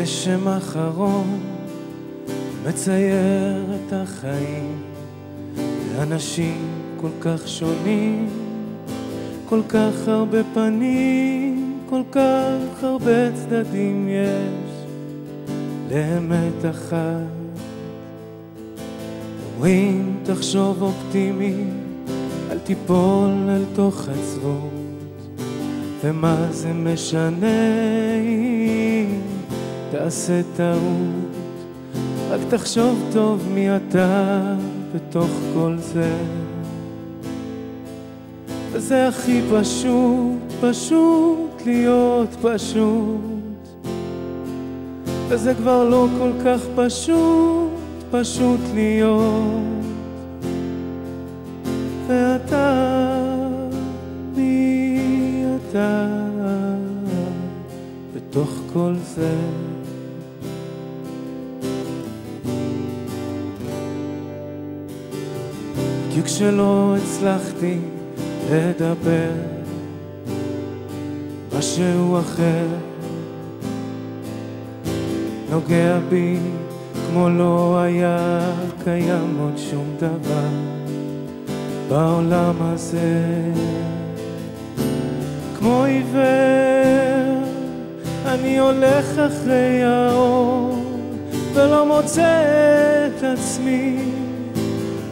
גשם אחרון מצייר את החיים, לאנשים כל כך שונים, כל כך הרבה פנים, כל כך הרבה צדדים יש לאמת אחת. אומרים תחשוב אופטימי, אל תיפול אל תוך עצבות, ומה זה משנה אם תעשה טעות, רק תחשוב טוב מי אתה בתוך כל זה. וזה הכי פשוט, פשוט להיות פשוט, וזה כבר לא כל כך פשוט, פשוט להיות. ואתה, מי אתה בתוך כל זה? כי כשלא הצלחתי לדבר משהו אחר, נוגע בי כמו לא היה קיים עוד שום דבר בעולם הזה. כמו עיוור אני הולך אחרי האור ולא מוצא את עצמי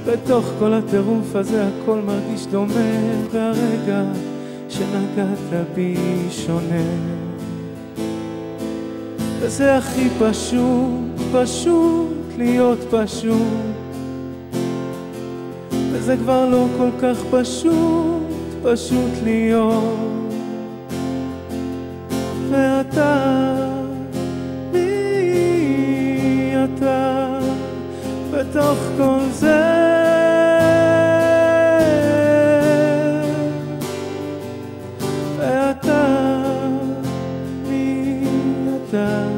בתוך כל הטירוף הזה. הכל מרגיש דומה, והרגע שנגעת בי שונה. וזה הכי פשוט, פשוט להיות פשוט, וזה כבר לא כל כך פשוט, פשוט להיות. ואתה, מי אתה בתוך כל זה? ואתה, מי אתה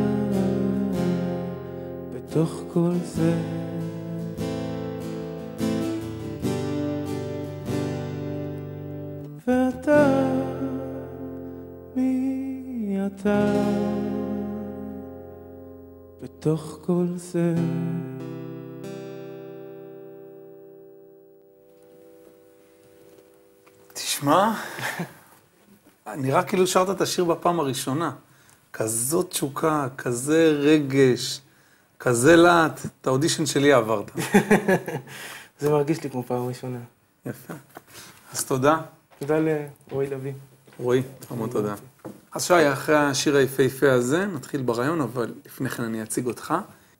בתוך כל זה? ואתה, מי אתה בתוך כל זה? תשמע, נראה כאילו שרת את השיר בפעם הראשונה. כזאת תשוקה, כזה רגש, כזה להט. את האודישן שלי עברת. זה מרגיש לי כמו פעם ראשונה. יפה. אז תודה. תודה לרועי לוי. רועי, המון תודה. אז שי, אחרי השיר היפהפה הזה, נתחיל ברעיון, אבל לפני כן אני אציג אותך.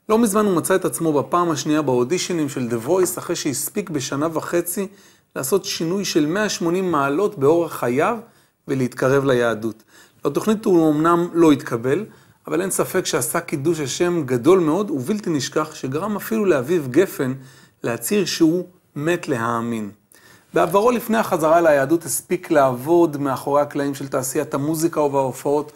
לא מזמן הוא מצא את עצמו בפעם השנייה באודישנים של The Voice, אחרי שהספיק בשנה וחצי לעשות שינוי של 180 מעלות באורח חייו ולהתקרב ליהדות. לתוכנית הוא אמנם לא התקבל, אבל אין ספק שעשה קידוש השם גדול מאוד ובלתי נשכח, שגרם אפילו לאביב גפן להצהיר שהוא מת להאמין. בעברו לפני החזרה ליהדות הספיק לעבוד מאחורי הקלעים של תעשיית המוזיקה ובהופעות,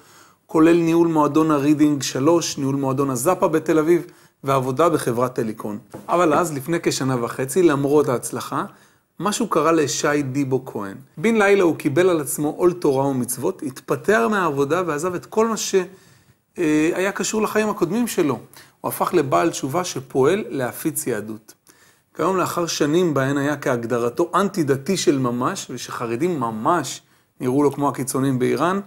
כולל ניהול מועדון הרידינג 3, ניהול מועדון הזאפה בתל אביב, ועבודה בחברת טליקון. אבל אז, לפני כשנה וחצי, למרות ההצלחה, משהו קרה לשי דיבו כהן. בן לילה הוא קיבל על עצמו עול תורה ומצוות, התפטר מהעבודה ועזב את כל מה שהיה קשור לחיים הקודמים שלו. הוא הפך לבעל תשובה שפועל להפיץ יהדות. כיום לאחר שנים בהן היה כהגדרתו אנטי-דתי של ממש, ושחרדים ממש נראו לו כמו הקיצונים באיראן,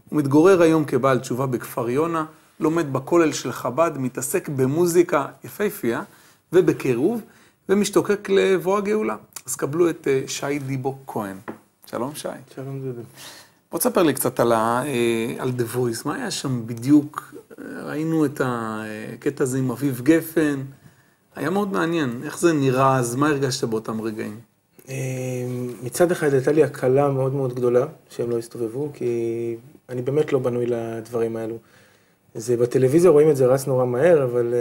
הוא מתגורר היום כבעל תשובה בכפר יונה, לומד בכולל של חב"ד, מתעסק במוזיקה יפהפייה ובקירוב, ומשתוקק לבוא הגאולה. אז קבלו את שי דיבו כהן. שלום שי. שלום דודו. בוא תספר לי קצת על The Voice, מה היה שם בדיוק? ראינו את הקטע הזה עם אביב גפן, היה מאוד מעניין. איך זה נראה אז? מה הרגשת באותם רגעים? מצד אחד הייתה לי הקלה מאוד מאוד גדולה שהם לא הסתובבו, כי אני באמת לא בנוי לדברים האלו. זה בטלוויזיה רואים את זה רץ נורא מהר, אבל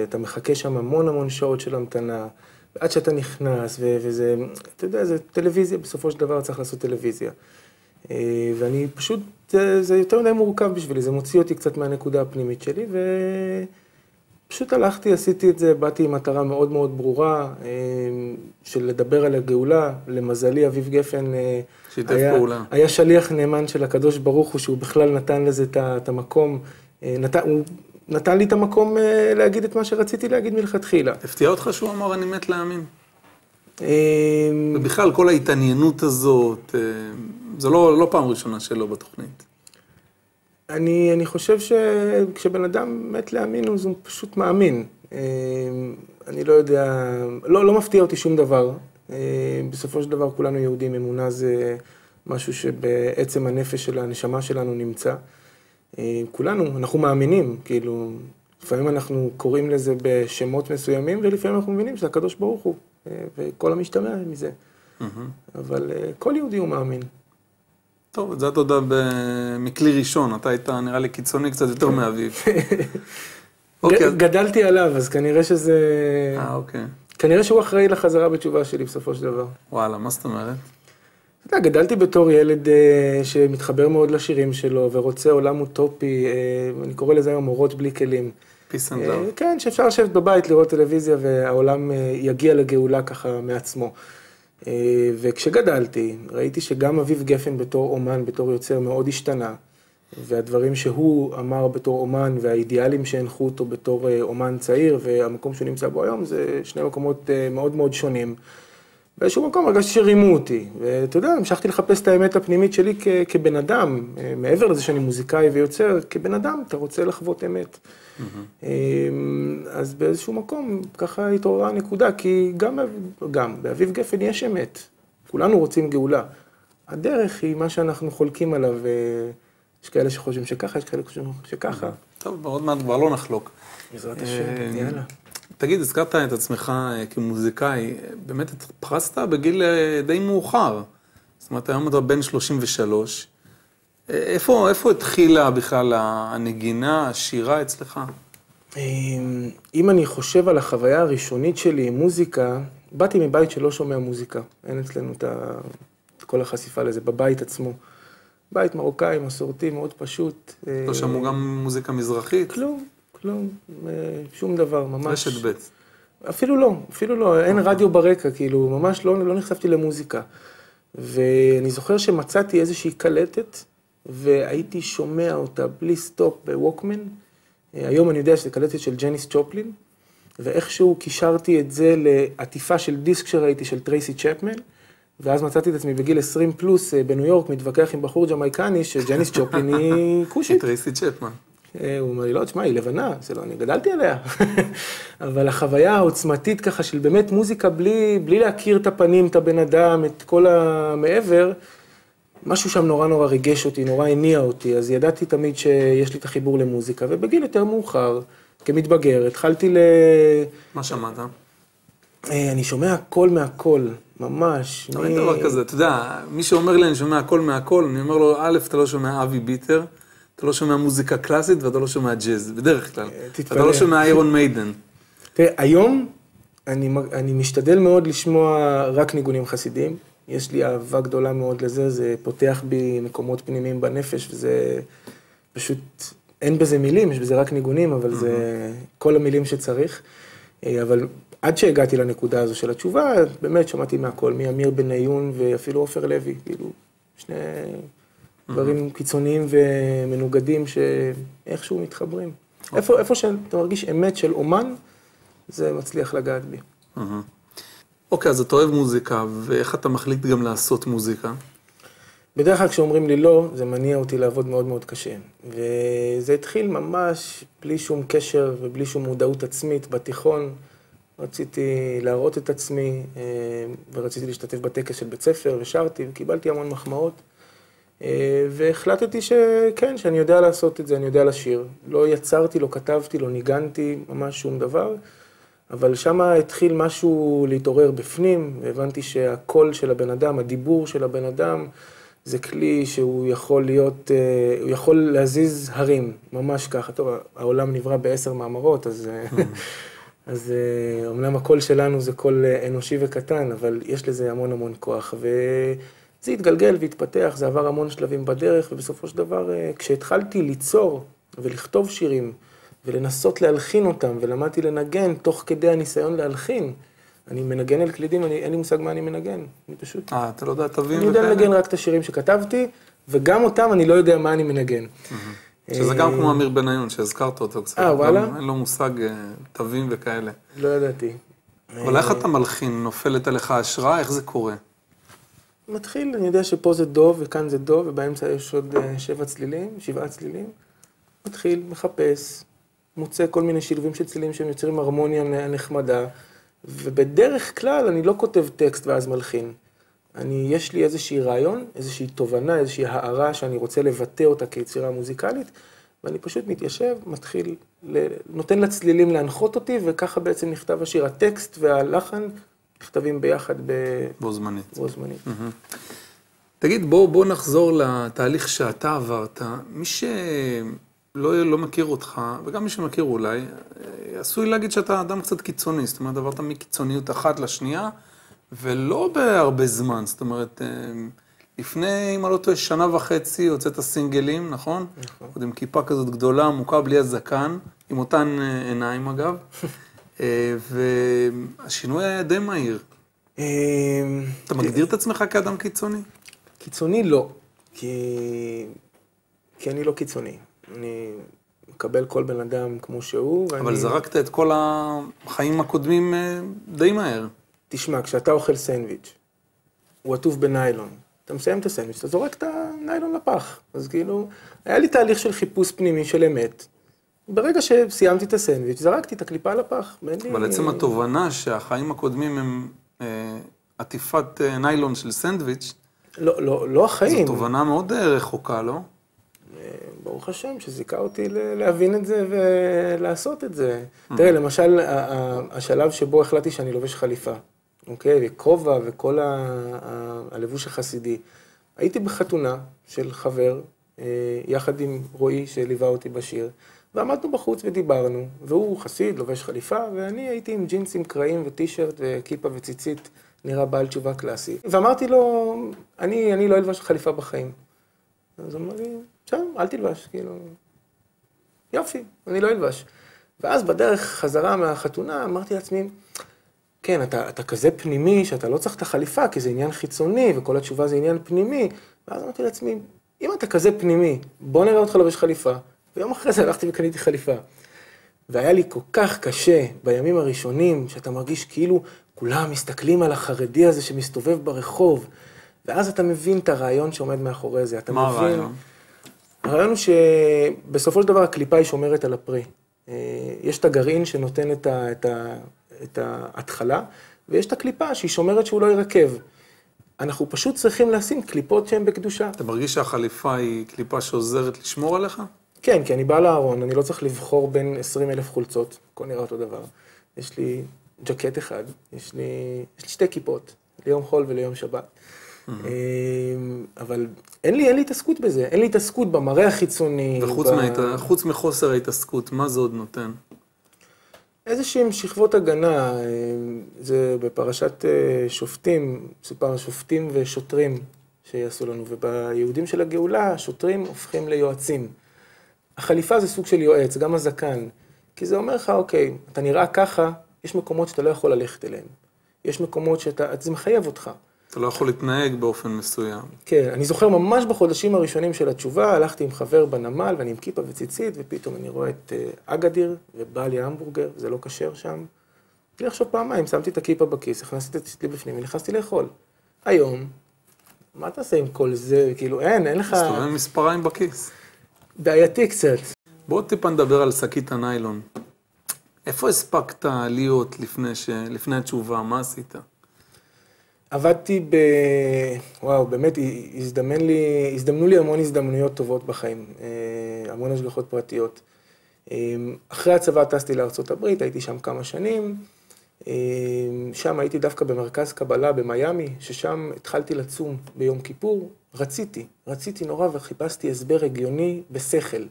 אתה מחכה שם המון שעות של המתנה, ועד שאתה נכנס, וזה, אתה יודע, זה טלוויזיה, בסופו של דבר צריך לעשות טלוויזיה. ואני פשוט, זה יותר מדי מורכב בשבילי, זה מוציא אותי קצת מהנקודה הפנימית שלי, פשוט הלכתי, עשיתי את זה, באתי עם מטרה מאוד מאוד ברורה, של לדבר על הגאולה. למזלי, אביב גפן היה שליח נאמן של הקדוש ברוך הוא, שהוא בכלל נתן לזה את המקום, הוא נתן לי את המקום להגיד את מה שרציתי להגיד מלכתחילה. הפתיע אותך שהוא אמר, אני מת להאמין? ובכלל, כל ההתעניינות הזאת, זה לא פעם ראשונה שלו בתוכנית. אני חושב שכשבן אדם מת להאמין, אז הוא פשוט מאמין. אני לא יודע, לא מפתיע אותי שום דבר. בסופו של דבר, כולנו יהודים, אמונה זה משהו שבעצם הנפש של הנשמה שלנו נמצא. כולנו, אנחנו מאמינים, כאילו, לפעמים אנחנו קוראים לזה בשמות מסוימים, ולפעמים אנחנו מבינים שזה הקדוש ברוך הוא, וכל המשתמע מזה. אבל כל יהודי הוא מאמין. טוב, את זה אתה יודע מכלי ראשון, אתה היית נראה לי קיצוני קצת יותר מאביב. גדלתי עליו, אז כנראה שזה... אוקיי. כנראה שהוא אחראי לחזרה בתשובה שלי בסופו של דבר. וואלה, מה זאת אומרת? אתה יודע, גדלתי בתור ילד שמתחבר מאוד לשירים שלו, ורוצה עולם אוטופי, אני קורא לזה היום אורות בלי כלים. Peace and love. כן, שאפשר לשבת בבית, לראות טלוויזיה, והעולם יגיע לגאולה ככה מעצמו. וכשגדלתי, ראיתי שגם אביב גפן בתור אומן, בתור יוצר מאוד השתנה, והדברים שהוא אמר בתור אומן, והאידיאלים שהנחו אותו בתור אומן צעיר, והמקום שהוא נמצא בו היום, זה שני מקומות מאוד מאוד שונים. באיזשהו מקום הרגשתי שרימו אותי, ואתה יודע, המשכתי לחפש את האמת הפנימית שלי כבן אדם, מעבר לזה שאני מוזיקאי ויוצר, כבן אדם אתה רוצה לחוות אמת. אז באיזשהו מקום ככה התעוררה הנקודה, כי גם באביב גפן יש אמת, כולנו רוצים גאולה. הדרך היא מה שאנחנו חולקים עליו, יש כאלה שחושבים שככה, יש כאלה שחושבים שככה. טוב, עוד מעט כבר לא נחלוק. בעזרת השם, יאללה. תגיד, הזכרת את עצמך כמוזיקאי, באמת פרסת בגיל די מאוחר. זאת אומרת, היום אתה בן 33. איפה התחילה בכלל הנגינה, השירה אצלך? אם אני חושב על החוויה הראשונית שלי עם מוזיקה, באתי מבית שלא שומע מוזיקה. אין אצלנו את כל החשיפה לזה, בבית עצמו. בית מרוקאי, מסורתי, מאוד פשוט. לא שמעו גם מוזיקה מזרחית? כלום, שום דבר, ממש. רשת ב'. אפילו לא, אין רדיו ברקע, כאילו, ממש לא נחשפתי למוזיקה. ואני זוכר שמצאתי איזושהי קלטת, והייתי שומע אותה בלי סטופ בווקמן. היום אני יודע שזה קלטת של ג'ניס צ'ופלין, ואיכשהו קישרתי את זה לעטיפה של דיסק שראיתי של טרייסי צ'פמן, ואז מצאתי את עצמי בגיל 20 פלוס בניו יורק, מתווכח עם בחור ג'מייקני, שג'ניס צ'ופלין היא כושית. טרייסי צ'פמן. הוא אומר לי, לא, תשמע, היא לבנה, זה לא, אני גדלתי עליה. אבל החוויה העוצמתית ככה של באמת מוזיקה בלי להכיר את הפנים, את הבן אדם, את כל המעבר, משהו שם נורא ריגש אותי, נורא הניע אותי, אז ידעתי תמיד שיש לי את החיבור למוזיקה, ובגיל יותר מאוחר, כמתבגר, התחלתי מה שמעת? אני שומע הכל מהכל, ממש. אין דבר כזה, אתה יודע, מי שאומר לי אני שומע הכל מהכל, אני אומר לו, א', אתה לא שומע אבי ביטר, אתה לא שומע מוזיקה קלאסית ואתה לא שומע ג'אז, בדרך כלל. אתה לא שומע איירון מיידן. תראה, היום אני משתדל מאוד לשמוע רק ניגונים חסידים. יש לי אהבה גדולה מאוד לזה, זה פותח בי מקומות פנימיים בנפש, וזה פשוט, אין בזה מילים, יש בזה רק ניגונים, אבל זה כל המילים שצריך. אבל עד שהגעתי לנקודה הזו של התשובה, באמת שמעתי מהכל, מאמיר בניון ואפילו עופר לוי, כאילו, שני דברים קיצוניים ומנוגדים שאיכשהו מתחברים. איפה שאתה מרגיש אמת של אומן, זה מצליח לגעת בי. אוקיי, אז אתה אוהב מוזיקה, ואיך אתה מחליט גם לעשות מוזיקה? בדרך כלל כשאומרים לי לא, זה מניע אותי לעבוד מאוד מאוד קשה. וזה התחיל ממש בלי שום קשר ובלי שום מודעות עצמית. בתיכון רציתי להראות את עצמי, ורציתי להשתתף בטקס של בית ספר, ושרתי, וקיבלתי המון מחמאות. והחלטתי שכן, שאני יודע לעשות את זה, אני יודע לשיר. לא יצרתי, לא כתבתי, לא ניגנתי, ממש שום דבר. אבל שמה התחיל משהו להתעורר בפנים, והבנתי שהקול של הבן אדם, הדיבור של הבן אדם, זה כלי שהוא יכול להיות, הוא יכול להזיז הרים, ממש ככה. טוב, העולם נברא ב10 מאמרות, אז אומנם הקול שלנו זה קול אנושי וקטן, אבל יש לזה המון כוח. וזה התגלגל והתפתח, זה עבר המון שלבים בדרך, ובסופו של דבר, כשהתחלתי ליצור ולכתוב שירים, ולנסות להלחין אותם, ולמדתי לנגן תוך כדי הניסיון להלחין. אני מנגן על קלידים, אין לי מושג מה אני מנגן, אני פשוט... אתה לא יודע, תבין אני יודע לנגן רק את השירים שכתבתי, וגם אותם אני לא יודע מה אני מנגן. שזה גם כמו אמיר בניון, שהזכרת אותו קצת. וואלה? אין לו מושג תווים וכאלה. לא ידעתי. אבל איך אתה מלחין? נופלת עליך השראה? איך זה קורה? מתחיל, אני יודע שפה זה דו וכאן זה דו, ובאמצע יש עוד 7 צלילים. מתחיל, מחפש, מוצא כל מיני שילובים של צלילים שהם יוצרים הרמוניה נחמדה, ובדרך כלל אני לא כותב טקסט ואז מלחין. יש לי איזושהי רעיון, איזושהי תובנה, איזושהי הערה שאני רוצה לבטא אותה כיצירה מוזיקלית, ואני פשוט מתיישב, מתחיל, נותן לצלילים להנחות אותי, וככה בעצם נכתב השיר. הטקסט והלחן נכתבים ביחד בו זמנית. תגיד, בוא נחזור לתהליך שאתה עברת. מי שלא מכיר אותך, וגם מי שמכיר אולי, עשוי להגיד שאתה אדם קצת קיצוני, זאת אומרת, עברת מקיצוניות אחת לשנייה, ולא בהרבה זמן, זאת אומרת, לפני, אם אני לא טועה, 1.5 שנה הוצאת סינגלים, נכון? נכון. עוד עם כיפה כזאת גדולה, עמוקה, בלי הזקן, עם אותן עיניים אגב, והשינוי היה די מהיר. אתה מגדיר את עצמך כאדם קיצוני? קיצוני לא, כי אני לא קיצוני. אני מקבל כל בן אדם כמו שהוא. אבל זרקת את כל החיים הקודמים די מהר. תשמע, כשאתה אוכל סנדוויץ', הוא עטוב בניילון, אתה מסיים את הסנדוויץ', אתה זורק את הניילון לפח. אז כאילו, היה לי תהליך של חיפוש פנימי של אמת. ברגע שסיימתי את הסנדוויץ', זרקתי את הקליפה לפח. אבל עצם התובנה שהחיים הקודמים הם עטיפת ניילון של סנדוויץ', לא החיים. זו תובנה מאוד רחוקה, לא? ברוך השם, שזיקה אותי להבין את זה ולעשות את זה. תראה, למשל, השלב שבו החלטתי שאני לובש חליפה, אוקיי? וכובע וכל הלבוש החסידי. הייתי בחתונה של חבר, יחד עם רועי שליווה אותי בשיר, ועמדנו בחוץ ודיברנו, והוא חסיד, לובש חליפה, ואני הייתי עם ג'ינסים קרעים וטישרט וכיפה וציצית, נראה בעל תשובה קלאסי. ואמרתי לו, אני לא אלבש חליפה בחיים. אז אמר לי, שם, אל תלבש, כאילו, יופי, אני לא אלבש. ואז בדרך חזרה מהחתונה, אמרתי לעצמי, כן, אתה כזה פנימי, שאתה לא צריך את החליפה, כי זה עניין חיצוני, וכל התשובה זה עניין פנימי. ואז אמרתי לעצמי, אם אתה כזה פנימי, בוא נראה אותך לובש חליפה. ויום אחרי זה הלכתי וקניתי חליפה. והיה לי כל כך קשה בימים הראשונים, שאתה מרגיש כאילו כולם מסתכלים על החרדי הזה שמסתובב ברחוב, ואז אתה מבין את הרעיון שעומד מאחורי זה. מה הרעיון? הרעיון הוא שבסופו של דבר הקליפה היא שומרת על הפרי. יש את הגרעין שנותן את ההתחלה, ויש את הקליפה שהיא שומרת שהוא לא ירקב. אנחנו פשוט צריכים לשים קליפות שהן בקדושה. אתה מרגיש שהחליפה היא קליפה שעוזרת לשמור עליך? כן, כי אני בא לארון, אני לא צריך לבחור בין 20,000 חולצות, הכל נראה אותו דבר. יש לי ג'קט אחד, יש לי 2 כיפות, ליום חול וליום שבת. אבל אין לי התעסקות בזה, אין לי התעסקות במראה החיצוני. וחוץ מחוסר ההתעסקות, מה זה עוד נותן? איזשהם שכבות הגנה, זה בפרשת שופטים, סופר שופטים ושוטרים שיעשו לנו, וביהודים של הגאולה, שוטרים הופכים ליועצים. החליפה זה סוג של יועץ, גם הזקן, כי זה אומר לך, אוקיי, אתה נראה ככה, יש מקומות שאתה לא יכול ללכת אליהם. יש מקומות זה מחייב אותך. אתה לא יכול להתנהג באופן מסוים. כן, אני זוכר ממש בחודשים הראשונים של התשובה, הלכתי עם חבר בנמל, ואני עם כיפה וציצית, ופתאום אני רואה את אגדיר, ובא לי המבורגר, זה לא כשר שם. בלי לחשוב פעמיים, שמתי את הכיפה בכיס, הכנסתי את הציצית בפנים, ונכנסתי לאכול. היום, מה תעשה עם כל זה? כאילו, אין לך... מסתובב מספריים בכיס. בעייתי קצת. בוא טיפה נדבר על שקית הניילון. איפה הספקת להיות לפני התשובה? מה עשית? עבדתי וואו, באמת, הזדמנו לי המון הזדמנויות טובות בחיים, המון השגחות פרטיות. אחרי הצבא טסתי לארצות הברית, הייתי שם כמה שנים, שם הייתי דווקא במרכז קבלה במיימי, ששם התחלתי לצום ביום כיפור, רציתי נורא וחיפשתי הסבר הגיוני בשכל.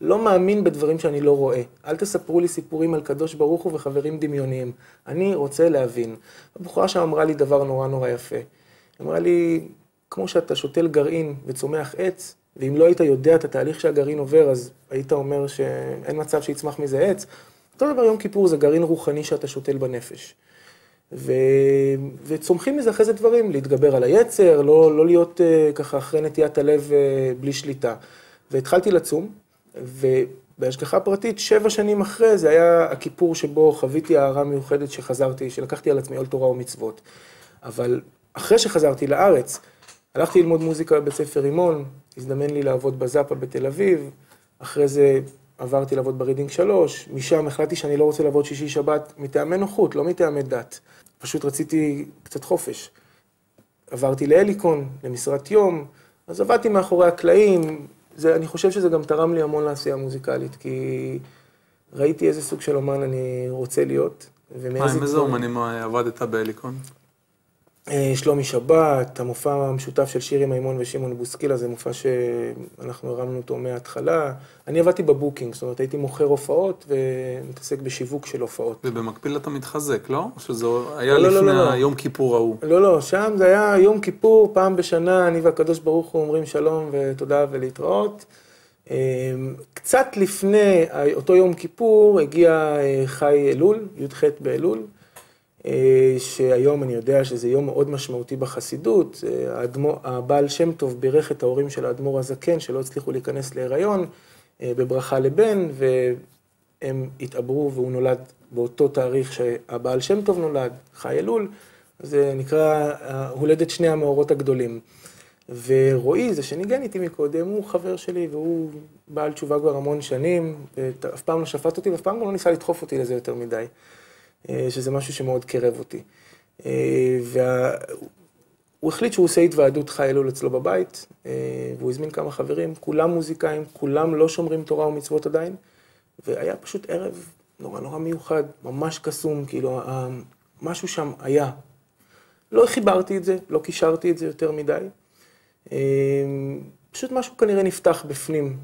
לא מאמין בדברים שאני לא רואה. אל תספרו לי סיפורים על קדוש ברוך הוא וחברים דמיוניים. אני רוצה להבין. הבחורה שם אמרה לי דבר נורא יפה. אמרה לי, כמו שאתה שותל גרעין וצומח עץ, ואם לא היית יודע את התהליך שהגרעין עובר, אז היית אומר שאין מצב שיצמח מזה עץ. אותו דבר יום כיפור זה גרעין רוחני שאתה שותל בנפש. וצומחים מזה אחרי זה דברים, להתגבר על היצר, לא להיות ככה אחרי נטיית הלב בלי שליטה. והתחלתי לצום, ובהשגחה פרטית, 7 שנים אחרי, זה היה הכיפור שבו חוויתי הערה מיוחדת שחזרתי, שלקחתי על עצמי עול תורה ומצוות. אבל אחרי שחזרתי לארץ, הלכתי ללמוד מוזיקה בבית ספר רימון, הזדמן לי לעבוד בזאפה בתל אביב, אחרי זה עברתי לעבוד ברידינג 3, משם החלטתי שאני לא רוצה לעבוד שישי שבת מטעמי נוחות, לא מטעמי דת. פשוט רציתי קצת חופש. עברתי לאליקון, למשרת יום, אז עבדתי מאחורי הקלעים. אני חושב שזה גם תרם לי המון לעשייה מוזיקלית, כי ראיתי איזה סוג של אומן אני רוצה להיות. עם איזה אומנים עבדת באליקון? שלומי שבת, המופע המשותף של שירי מימון ושמעון בוסקילה, זה מופע שאנחנו הרמנו אותו מההתחלה. אני עבדתי בבוקינג, זאת אומרת, הייתי מוכר הופעות ומתעסק בשיווק של הופעות. ובמקביל אתה מתחזק, לא? או שזה היה לפני היום כיפור ההוא? לא, שם זה היה יום כיפור, פעם בשנה, אני והקדוש ברוך הוא אומרים שלום ותודה ולהתראות. קצת לפני אותו יום כיפור הגיע חי אלול, י"ח באלול, שהיום אני יודע שזה יום מאוד משמעותי בחסידות. הבעל שם טוב בירך את ההורים של האדמו"ר הזקן שלא הצליחו להיכנס להיריון בברכה לבן, והם התעברו והוא נולד באותו תאריך שהבעל שם טוב נולד, חי אלול. זה נקרא הולדת שני המאורות הגדולים. ורועי, זה שניגן איתי מקודם, הוא חבר שלי והוא בעל תשובה כבר המון שנים, ואף פעם לא שפט אותי ואף פעם גם לא ניסה לדחוף אותי לזה יותר מדי. שזה משהו שמאוד קרב אותי. והוא החליט שהוא עושה התוועדות חי אלול אצלו בבית, והוא הזמין כמה חברים, כולם מוזיקאים, כולם לא שומרים תורה ומצוות עדיין, והיה פשוט ערב נורא מיוחד, ממש קסום, כאילו משהו שם היה. לא חיברתי את זה, לא קישרתי את זה יותר מדי, פשוט משהו כנראה נפתח בפנים,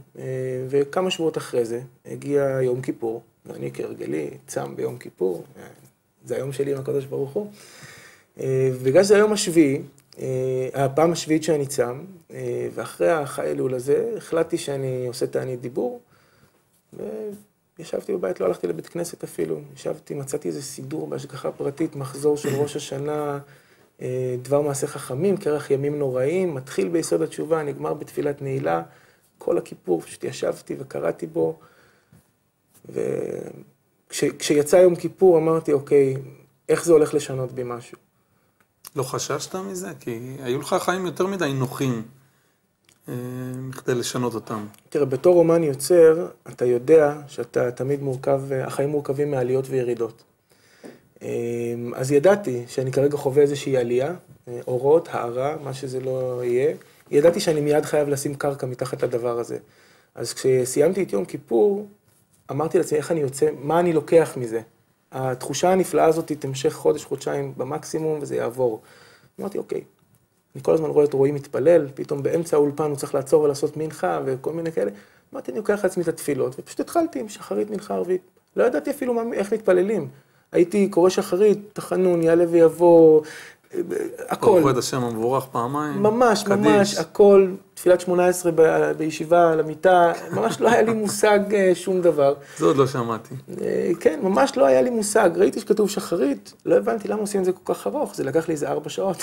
וכמה שבועות אחרי זה הגיע יום כיפור, ואני כהרגלי צם ביום כיפור, זה היום שלי עם הקדוש ברוך הוא. ובגלל שזה היום השביעי, הפעם השביעית שאני צם, ואחרי החי אלול הזה, החלטתי שאני עושה תענית דיבור, וישבתי בבית, לא הלכתי לבית כנסת אפילו, ישבתי, מצאתי איזה סידור בהשגחה פרטית, מחזור של ראש השנה, דבר מעשה חכמים, כרך ימים נוראים, מתחיל ביסוד התשובה, נגמר בתפילת נעילה, כל הכיפור, פשוט ישבתי וקראתי בו, וכשיצא יום כיפור אמרתי, אוקיי, איך זה הולך לשנות בי משהו? לא חששת מזה? כי היו לך חיים יותר מדי נוחים כדי לשנות אותם. תראה, בתור אומן יוצר, אתה יודע שאתה תמיד מורכב, החיים מורכבים מעליות וירידות. אז ידעתי שאני כרגע חווה איזושהי עלייה, אורות, הערה, מה שזה לא יהיה. ידעתי שאני מיד חייב לשים קרקע מתחת לדבר הזה. אז כשסיימתי את יום כיפור, אמרתי לעצמי איך אני יוצא, מה אני לוקח מזה. התחושה הנפלאה הזאת תמשך חודש, חודשיים במקסימום, וזה יעבור. אמרתי, אוקיי, אני כל הזמן רואה את רועי מתפלל, פתאום באמצע האולפן הוא צריך לעצור ולעשות מנחה וכל מיני כאלה. אמרתי, אני לוקח לעצמי את התפילות, ופשוט התחלתי עם שחרית מנחה ערבית. לא ידעתי אפילו איך מתפללים. הייתי קורא שחרית, תחנון, יעלה ויבוא, הכל. ברוך את השם המבורך פעמיים. ממש, הכל, תפילת 18 בישיבה למיטה, ממש לא היה לי מושג שום דבר. זה עוד לא שמעתי. כן, ממש לא היה לי מושג. ראיתי שכתוב שחרית, לא הבנתי למה עושים את זה כל כך ארוך, זה לקח לי איזה 4 שעות.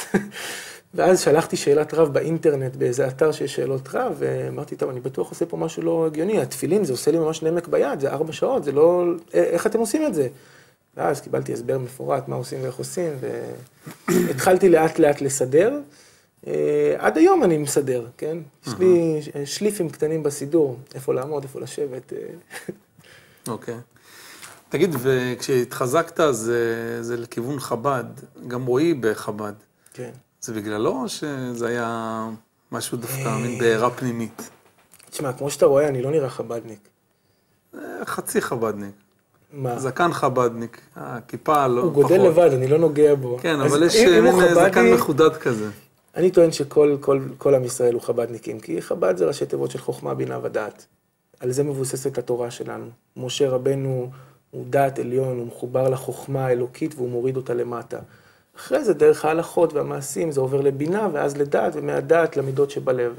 ואז שלחתי שאלת רב באינטרנט, באיזה אתר שיש שאלות רב, ואמרתי, טוב, אני בטוח עושה פה משהו לא הגיוני, התפילין, זה עושה לי ממש נמק ביד, זה 4 שעות, זה לא, איך אתם עושים את זה? ואז קיבלתי הסבר מפורט, מה עושים ואיך עושים, והתחלתי לאט לאט לסדר. עד היום אני מסדר, כן? יש לי שליפים קטנים בסידור, איפה לעמוד, איפה לשבת. אוקיי. תגיד, וכשהתחזקת זה לכיוון חב"ד, גם רועי בחב"ד. כן. זה בגללו או שזה היה משהו דווקא, מין בעירה פנימית? תשמע, כמו שאתה רואה, אני לא נראה חב"דניק. חצי חב"דניק. מה? זקן חב"דניק, הכיפה לא פחות. הוא גודל לבד, אני לא נוגע בו. כן, אבל יש מין זקן מחודד כזה. אני טוען שכל עם ישראל הוא חב"דניקים, כי חב"ד זה ראשי תיבות של חוכמה, בינה ודעת. על זה מבוססת התורה שלנו. משה רבנו הוא דעת עליון, הוא מחובר לחוכמה האלוקית והוא מוריד אותה למטה. אחרי זה דרך ההלכות והמעשים זה עובר לבינה ואז לדעת ומהדעת למידות שבלב.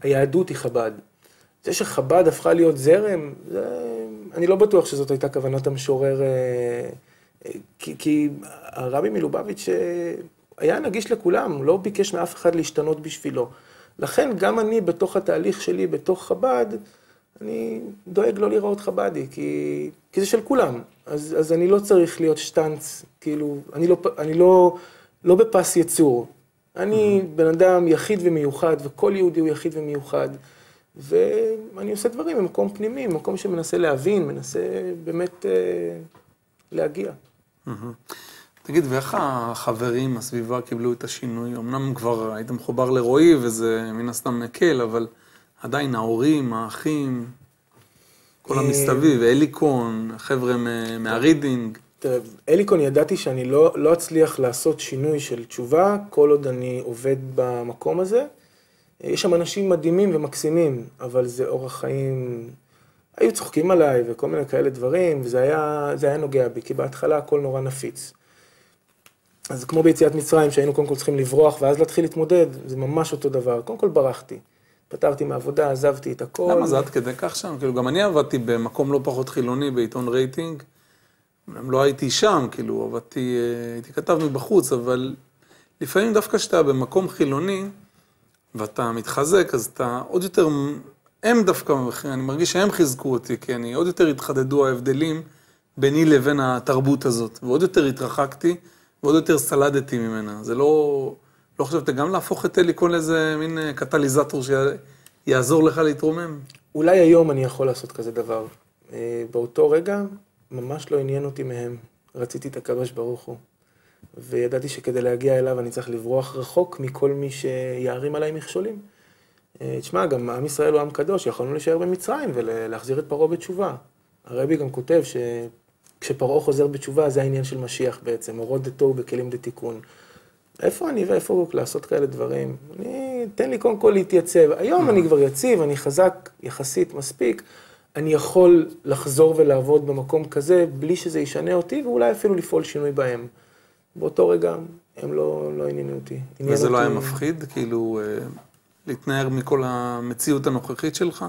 היהדות היא חב"ד. זה שחב"ד הפכה להיות זרם, אני לא בטוח שזאת הייתה כוונת המשורר, כי הרבי מלובביץ' היה נגיש לכולם, לא ביקש מאף אחד להשתנות בשבילו. לכן גם אני בתוך התהליך שלי, בתוך חב"ד, אני דואג לא לראות חבדי, כי זה של כולם. אז אני לא צריך להיות שטנץ, כאילו, אני לא בפס יצור. אני בן אדם יחיד ומיוחד, וכל יהודי הוא יחיד ומיוחד. ואני עושה דברים במקום פנימי, במקום שמנסה להבין, מנסה באמת להגיע. תגיד, ואיך החברים, הסביבה, קיבלו את השינוי? אמנם כבר היית מחובר לרועי, וזה מן הסתם מקל, אבל עדיין ההורים, האחים, כל המסתביב, אליקון, חבר'ה מהרידינג. תראה, אליקון ידעתי שאני לא אצליח לעשות שינוי של תשובה, כל עוד אני עובד במקום הזה. יש שם אנשים מדהימים ומקסימים, אבל זה אורח חיים, היו צוחקים עליי וכל מיני כאלה דברים, וזה היה נוגע בי, כי בהתחלה הכל נורא נפיץ. אז כמו ביציאת מצרים, שהיינו קודם כל צריכים לברוח, ואז להתחיל להתמודד, זה ממש אותו דבר. קודם כל ברחתי. פתרתי מהעבודה, עזבתי את הכל. למה זה עד כדי כך שם? כאילו, גם אני עבדתי במקום לא פחות חילוני, בעיתון רייטינג. לא הייתי שם, כאילו, הייתי כתב מבחוץ, אבל לפעמים דווקא שאתה במקום חילוני, ואתה מתחזק, אז אתה עוד יותר, הם דווקא, אני מרגיש שהם חיזקו אותי, כי אני עוד יותר התחדדו ההבדלים ביני לבין התרבות הזאת, ועוד יותר התרחקתי, ועוד יותר סלדתי ממנה. זה לא חשבת גם להפוך את אליקון לאיזה מין קטליזטור שיעזור לך להתרומם? אולי היום אני יכול לעשות כזה דבר. באותו רגע ממש לא עניין אותי מהם. רציתי את הקדוש ברוך הוא. וידעתי שכדי להגיע אליו אני צריך לברוח רחוק מכל מי שיערים עליי מכשולים. תשמע, גם עם ישראל הוא עם קדוש, יכולנו להישאר במצרים ולהחזיר את פרעה בתשובה. הרבי גם כותב שכשפרעה חוזר בתשובה זה העניין של משיח בעצם, הורד דתו בכלים דתיקון. איפה אני ואיפה הוא לעשות כאלה דברים? תן לי קודם כל להתייצב. היום אני כבר יציב, אני חזק יחסית מספיק. אני יכול לחזור ולעבוד במקום כזה בלי שזה ישנה אותי, ואולי אפילו לפעול שינוי בהם. באותו רגע הם לא עניינו אותי. וזה לא היה מפחיד? כאילו, להתנער מכל המציאות הנוכחית שלך?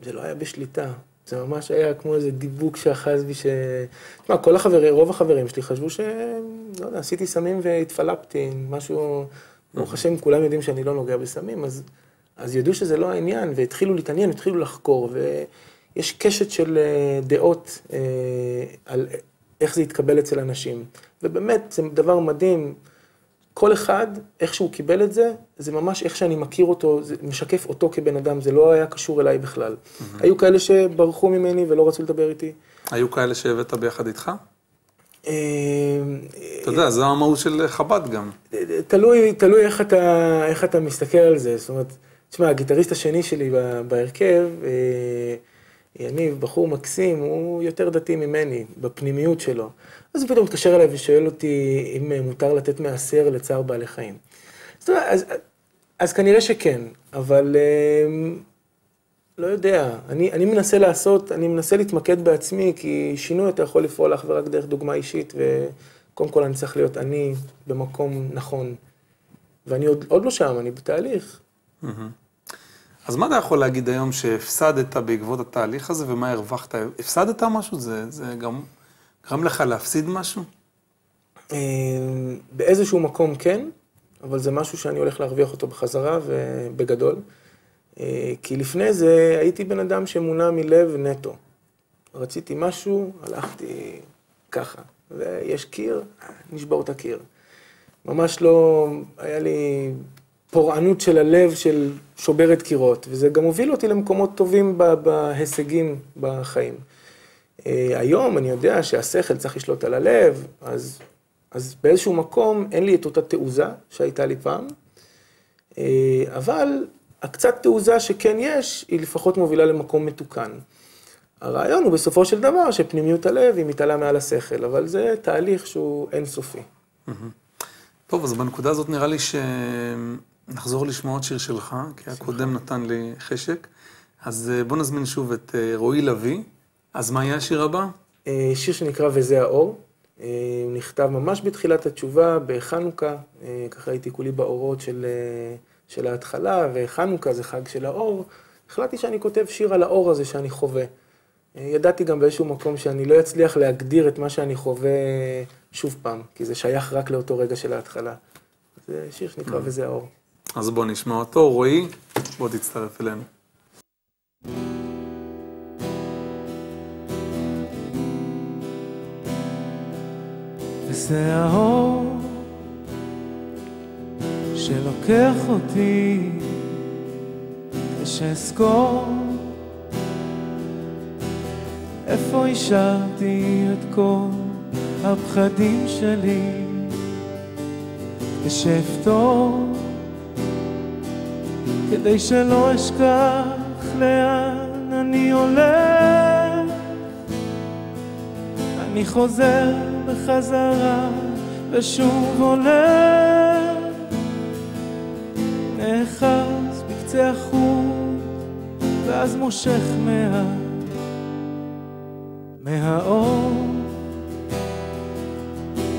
זה לא היה בשליטה. זה ממש היה כמו איזה דיבוק שאחז בי תשמע, רוב החברים שלי חשבו לא יודע, עשיתי סמים והתפלפתי, משהו, ברוך השם, כולם יודעים שאני לא נוגע בסמים, אז ידעו שזה לא העניין, והתחילו להתעניין, התחילו לחקור, ויש קשת של דעות על איך זה יתקבל אצל אנשים. ובאמת, זה דבר מדהים, כל אחד, איך שהוא קיבל את זה, זה ממש איך שאני מכיר אותו, זה משקף אותו כבן אדם, זה לא היה קשור אליי בכלל. היו כאלה שברחו ממני ולא רצו לדבר איתי. היו כאלה שהבאת ביחד איתך? אתה יודע, זו המהות של חב"ד גם. תלוי איך אתה מסתכל על זה. זאת אומרת, תשמע, הגיטריסט השני שלי בהרכב, יניב, בחור מקסים, הוא יותר דתי ממני, בפנימיות שלו. אז הוא פתאום מתקשר אליי ושואל אותי אם מותר לתת מעשר לצער בעלי חיים. אז כנראה שכן, אבל לא יודע, אני מנסה להתמקד בעצמי, כי שינוי אתה יכול לפעול אך ורק דרך דוגמה אישית, וקודם כל אני צריך להיות אני במקום נכון. ואני עוד לא שם, אני בתהליך. אז מה אתה יכול להגיד היום שהפסדת בעקבות התהליך הזה, ומה הרווחת? הפסדת משהו? זה גרם לך להפסיד משהו? באיזשהו מקום כן, אבל זה משהו שאני הולך להרוויח אותו בחזרה ובגדול. כי לפני זה הייתי בן אדם שמונע מלב נטו. רציתי משהו, הלכתי ככה. ויש קיר, נשבור את הקיר. ממש לא, היה לי פורענות של הלב של שוברת קירות, וזה גם הוביל אותי למקומות טובים בהישגים בחיים. היום אני יודע שהשכל צריך לשלוט על הלב, אז באיזשהו מקום אין לי את אותה תעוזה שהייתה לי פעם, אבל הקצת תעוזה שכן יש, היא לפחות מובילה למקום מתוקן. הרעיון הוא בסופו של דבר שפנימיות הלב היא מתעלה מעל השכל, אבל זה תהליך שהוא אינסופי. טוב, אז בנקודה הזאת נראה לי שנחזור לשמוע עוד שיר שלך, כי הקודם נתן לי חשק. אז בוא נזמין שוב את רועי לוי. אז מה יהיה השיר הבא? שיר שנקרא וזה האור. הוא נכתב ממש בתחילת התשובה, בחנוכה. ככה הייתי כולי באורות של ההתחלה, וחנוכה זה חג של האור. החלטתי שאני כותב שיר על האור הזה שאני חווה. ידעתי גם באיזשהו מקום שאני לא אצליח להגדיר את מה שאני חווה שוב פעם, כי זה שייך רק לאותו רגע של ההתחלה. זה שיר שנקרא וזה האור. אז בוא נשמע אותו, רועי, בוא תצטרף אלינו. וזה האור שלוקח אותי ושאזכור איפה השארתי את כל הפחדים שלי ושאפתור כדי שלא אשכח לאן אני הולך. אני חוזר בחזרה ושוב הולך, נאחז בקצה החוט ואז מושך מהאור,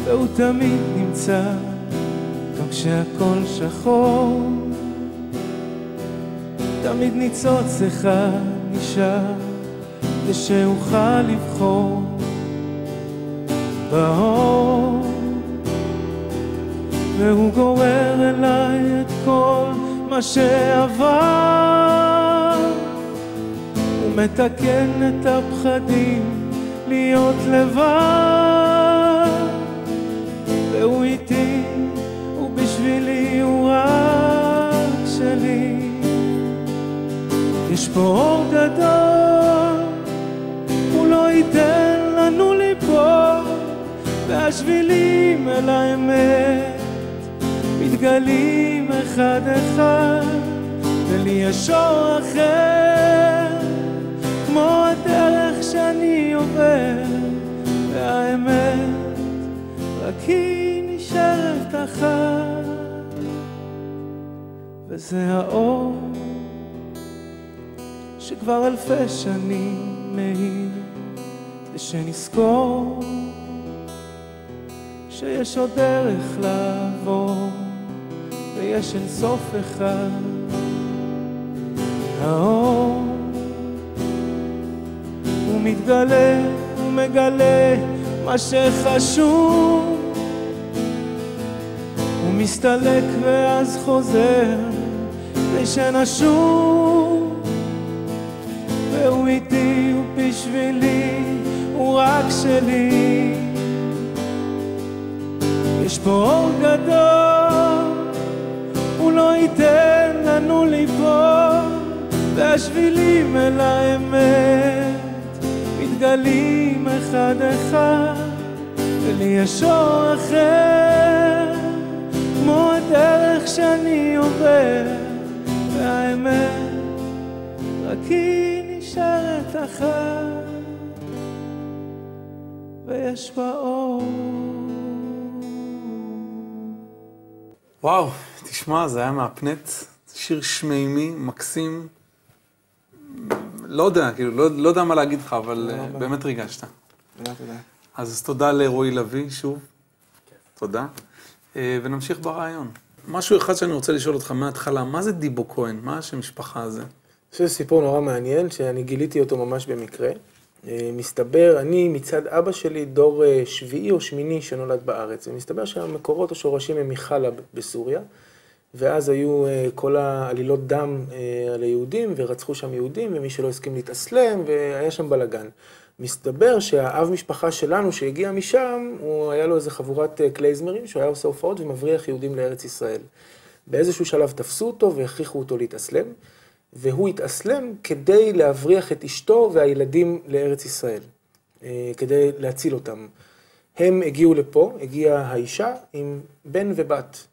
והוא תמיד נמצא גם כשהכל שחור. תמיד ניצוץ אחד נשאר ושאוכל לבחור באור, והוא גורר אליי את כל מה שעבר, הוא מתקן את הפחדים להיות לבד, והוא איתי, הוא בשבילי, הוא רק שלי. יש פה אור גדול, הוא לא ייתן לנו ליפול, והשבילים אל האמת מתגלים אחד אחד, ולי יש אור אחר כמו הדרך שאני עובר, והאמת רק היא נשארת אחת, וזה האור שכבר אלפי שנים מאיר, ושנזכור שיש עוד דרך לעבור ויש אין סוף אחד. האור הוא מתגלה, הוא מגלה מה שחשוב, הוא מסתלק ואז חוזר כדי שנשוב, והוא איתי, הוא בשבילי, הוא רק שלי. יש פה אור גדול, הוא לא ייתן לנו ליפול, והשבילים אל האמת מתגלים אחד אחד, ולי יש אור אחר כמו הדרך שאני עובר, והאמת רק היא נשארת אחת, ויש בה אור. וואו, תשמע, זה היה מהפנט, שיר שמימי, מקסים, לא יודע, כאילו, לא יודע מה להגיד לך, אבל באמת ריגשת. תודה. אז תודה לרועי לוי, שוב. תודה. ונמשיך ברעיון. משהו אחד שאני רוצה לשאול אותך מההתחלה, מה זה דיבו כהן? מה השם משפחה הזה? זה סיפור נורא מעניין, שאני גיליתי אותו ממש במקרה. מסתבר, אני מצד אבא שלי דור שביעי או שמיני שנולד בארץ, ומסתבר שהמקורות השורשים הם מחלב בסוריה, ואז היו כל העלילות דם על היהודים, ורצחו שם יהודים, ומי שלא הסכים להתאסלם, והיה שם בלגן. מסתבר שהאב משפחה שלנו שהגיע משם, הוא היה לו איזה חבורת קלייזמרים, שהוא היה עושה הופעות ומבריח יהודים לארץ ישראל. באיזשהו שלב תפסו אותו והכריחו אותו להתאסלם, והוא התאסלם כדי להבריח את אשתו והילדים לארץ ישראל, כדי להציל אותם. הם הגיעו לפה, הגיעה האישה עם בן ובת,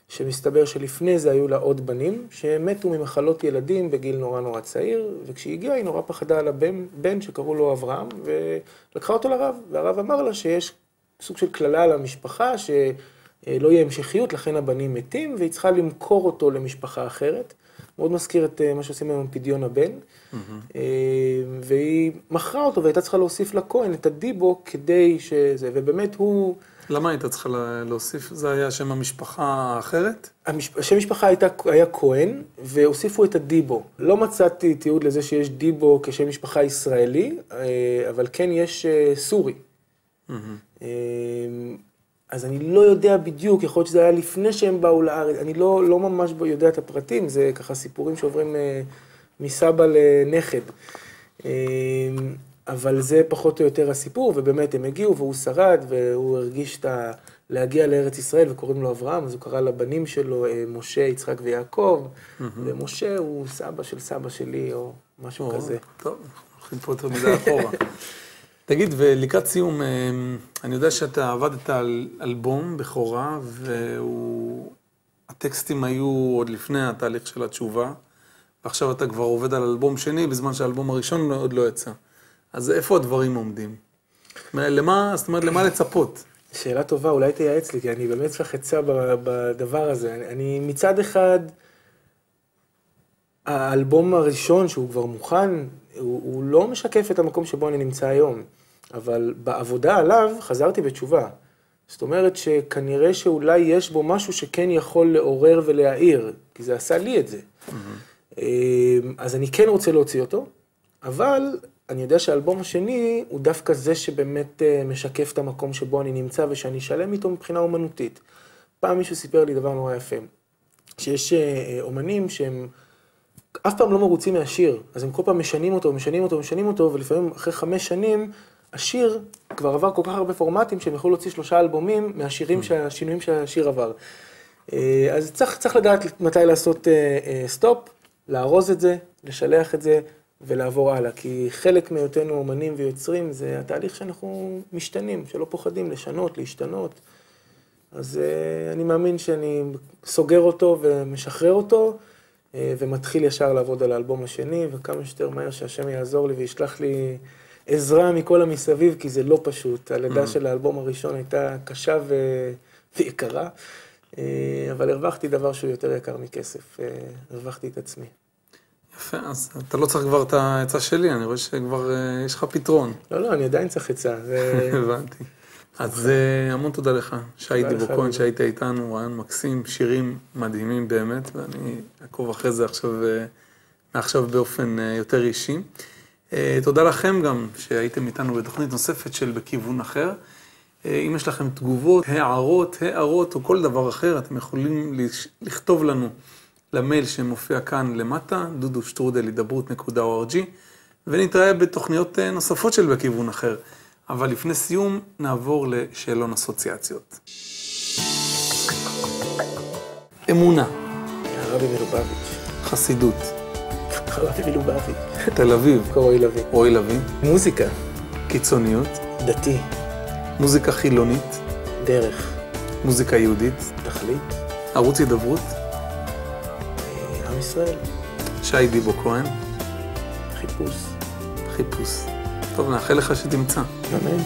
שמסתבר שלפני זה היו לה עוד בנים, שמתו ממחלות ילדים בגיל נורא צעיר, וכשהיא הגיעה היא נורא פחדה על הבן שקראו לו אברהם, ולקחה אותו לרב, והרב אמר לה שיש סוג של כללה על המשפחה, שלא יהיה המשכיות, לכן הבנים מתים, והיא צריכה למכור אותו למשפחה אחרת. מאוד מזכיר את מה שעושים היום פדיון הבן, והיא מכרה אותו, והייתה צריכה להוסיף לכהן את הדיבו כדי שזה, ובאמת הוא... למה הייתה צריכה להוסיף? זה היה שם המשפחה האחרת? השם המשפחה היה כהן, והוסיפו את הדיבו. לא מצאתי תיעוד לזה שיש דיבו כשם משפחה ישראלי, אבל כן יש סורי. אז אני לא יודע בדיוק, יכול להיות שזה היה לפני שהם באו לארץ, אני לא ממש יודע את הפרטים, זה ככה סיפורים שעוברים מסבא לנכד. אבל זה פחות או יותר הסיפור, ובאמת הם הגיעו והוא שרד, והוא הרגיש להגיע לארץ ישראל, וקוראים לו אברהם, אז הוא קרא לבנים שלו משה, יצחק ויעקב, ומשה הוא סבא של סבא שלי, או משהו כזה. טוב, הולכים פה יותר מדי אחורה. תגיד, ולקראת סיום, אני יודע שאתה עבדת על אלבום בכורה, והטקסטים היו עוד לפני התהליך של התשובה, ועכשיו אתה כבר עובד על אלבום שני, בזמן שהאלבום הראשון עוד לא יצא. אז איפה הדברים עומדים? זאת אומרת, למה לצפות? שאלה טובה, אולי תייעץ לי, כי אני באמת צריך עצה בדבר הזה. אני מצד אחד, האלבום הראשון שהוא כבר מוכן, הוא לא משקף את המקום שבו אני נמצא היום, אבל בעבודה עליו חזרתי בתשובה. זאת אומרת שכנראה שאולי יש בו משהו שכן יכול לעורר ולהעיר, כי זה עשה לי את זה. אז אני כן רוצה להוציא אותו, אבל אני יודע שהאלבום השני הוא דווקא זה שבאמת משקף את המקום שבו אני נמצא ושאני שלם איתו מבחינה אומנותית. פעם מישהו סיפר לי דבר נורא יפה, שיש אומנים שהם אף פעם לא מרוצים מהשיר, אז הם כל פעם משנים אותו, ולפעמים אחרי 5 שנים, השיר כבר עבר כל כך הרבה פורמטים שהם יכולו להוציא 3 אלבומים מהשינויים שהשיר עבר. אז צריך לדעת מתי לעשות סטופ, לארוז את זה, לשלח את זה ולעבור הלאה, כי חלק מהיותנו אומנים ויוצרים זה התהליך שאנחנו משתנים, שלא פוחדים לשנות, להשתנות. אז אני מאמין שאני סוגר אותו ומשחרר אותו, ומתחיל ישר לעבוד על האלבום השני, וכמה שיותר מהר שהשם יעזור לי וישלח לי עזרה מכל המסביב, כי זה לא פשוט. הלידה של האלבום הראשון הייתה קשה ויקרה, אבל הרווחתי דבר שהוא יותר יקר מכסף, הרווחתי את עצמי. יפה, אז אתה לא צריך כבר את העצה שלי, אני רואה שכבר יש לך פתרון. לא, אני עדיין צריך עצה. הבנתי. אז המון תודה לך, שי דיבוקוין, שהיית איתנו, רעיון מקסים, שירים מדהימים באמת, ואני אעקוב אחרי זה מעכשיו באופן יותר אישי. תודה לכם גם שהייתם איתנו בתוכנית נוספת של בכיוון אחר. אם יש לכם תגובות, הערות או כל דבר אחר, אתם יכולים לכתוב לנו למייל שמופיע כאן למטה, dudu@hidabrut.org, ונתראה בתוכניות נוספות של בכיוון אחר. אבל לפני סיום נעבור לשאלון אסוציאציות. אמונה. הרבי מלובביץ'. חסידות. הרבי מלובביץ'. תל אביב. רועי לוי. מוזיקה. קיצוניות. דתי. מוזיקה חילונית. דרך. מוזיקה יהודית. תכלית. ערוץ הידברות. עם ישראל. שי דיבוקוין. חיפוש. טוב, נאחל לך שתמצא. אמן.